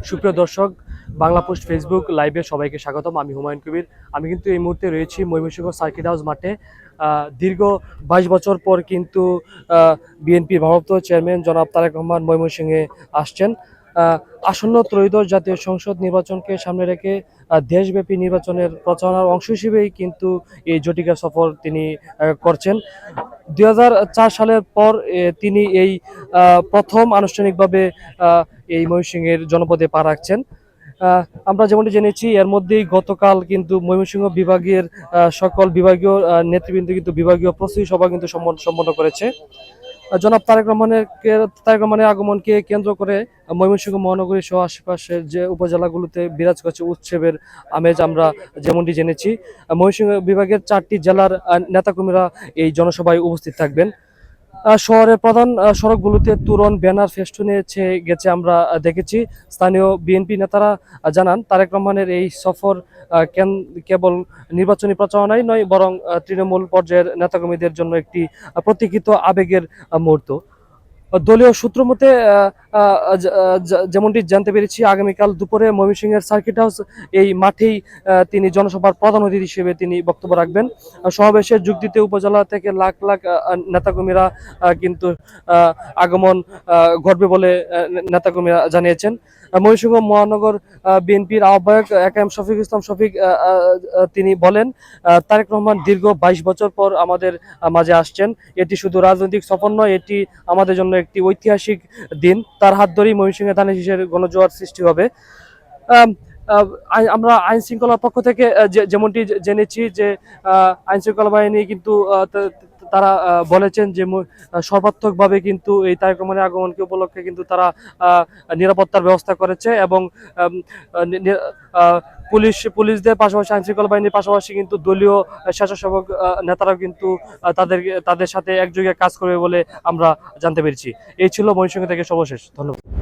সুপ্রিয় দর্শক, Bangla post Facebook লাইভে সবাইকে স্বাগতম। আমি হুমায়ুন কবির। আমি কিন্তু এই মুহূর্তে রয়েছি ময়মনসিংহ সার্কিট হাউস মাঠে। দীর্ঘ 22 বছর পর কিন্তু বিএনপির ভারপ্রাপ্ত চেয়ারম্যান জনাব তারেক রহমান ময়মনসিংহে আসছেন। আসন্ন ত্রয়োদশ জাতীয় সংসদ নির্বাচনকে সামনে রেখে দেশব্যাপী নির্বাচনের প্রচারণার অংশ হিসেবেই কিন্তু এই জটিকা সফর তিনি করছেন। 2004 সালের পর তিনি এই প্রথম আনুষ্ঠানিকভাবে এই ময়মনসিংহের জনপদে পা রাখছেন। আমরা যেমনটি জেনেছি, এর মধ্যেই গতকাল কিন্তু ময়মনসিংহ বিভাগের সকল বিভাগীয় নেতৃবৃন্দ কিন্তু বিভাগীয় প্রস্তুতি সভা কিন্তু সম্পন্ন করেছে। জনাব তারেক রহমানের আগমনকে কেন্দ্র করে ময়মনসিংহ মহানগরী সহ আশেপাশের যে উপজেলাগুলোতে বিরাজ করছে উৎসবের আমেজ। আমরা যেমনটি জেনেছি, ময়মনসিংহ বিভাগের 4টি জেলার নেতাকর্মীরা এই জনসভায় উপস্থিত থাকবেন। শহরের প্রধান সড়কগুলোতে তোরণ ব্যানার ফেস্টুনে ছেয়ে গেছে আমরা দেখেছি। স্থানীয় বিএনপি নেতারা জানান, তারেক রহমানের এই সফর কেবল নির্বাচনী প্রচারণাই নয়, বরং তৃণমূল পর্যায়ের নেতাকর্মীদের জন্য একটি প্রতীক্ষিত আবেগের মুহূর্ত। দলীয় সূত্র মতে যেমনটি জানতে পেরেছি, আগামীকাল দুপুরে ময়মনসিংহের সার্কিট হাউস এই মাঠেই তিনি জনসভার প্রধান অতিথি হিসেবে তিনি বক্তব্য রাখবেন। সমাবেশে যোগ দিতে উপজেলা থেকে লাখ লাখ নেতাকর্মীরা কিন্তু আগমন ঘটবে বলে নেতাকর্মীরা জানিয়েছেন। ময়মনসিংহ মহানগর বিএনপির আহ্বায়ক একেএম শফিক ইসলাম শফিক তিনি বলেন, তারেক রহমান দীর্ঘ 22 বছর পর আমাদের মাঝে আসছেন। এটি শুধু রাজনৈতিক সফর নয়, এটি আমাদের জন্য একটি ঐতিহাসিক দিন। তার হাত ধরেই ময়মনসিংহে ধানের শীষের গণজোয়ার সৃষ্টি হবে। আম, আমরা আইন শৃঙ্খলার পক্ষ থেকে যেমনটি জেনেছি যে আইন শৃঙ্খলা বাহিনী কিন্তু তারা বলেছেন যে সর্বাত্মকভাবে কিন্তু এই তারেক রহমানের আগমনকে উপলক্ষে কিন্তু তারা নিরাপত্তার ব্যবস্থা করেছে এবং পুলিশদের পাশাপাশি আইন শৃঙ্খলা বাহিনীর পাশাপাশি কিন্তু দলীয় স্বেচ্ছাসেবক নেতারাও কিন্তু তাদের সাথে একযোগে কাজ করবে বলে আমরা জানতে পেরেছি। এই ছিল ময়মনসিংহ থেকে সর্বশেষ। ধন্যবাদ।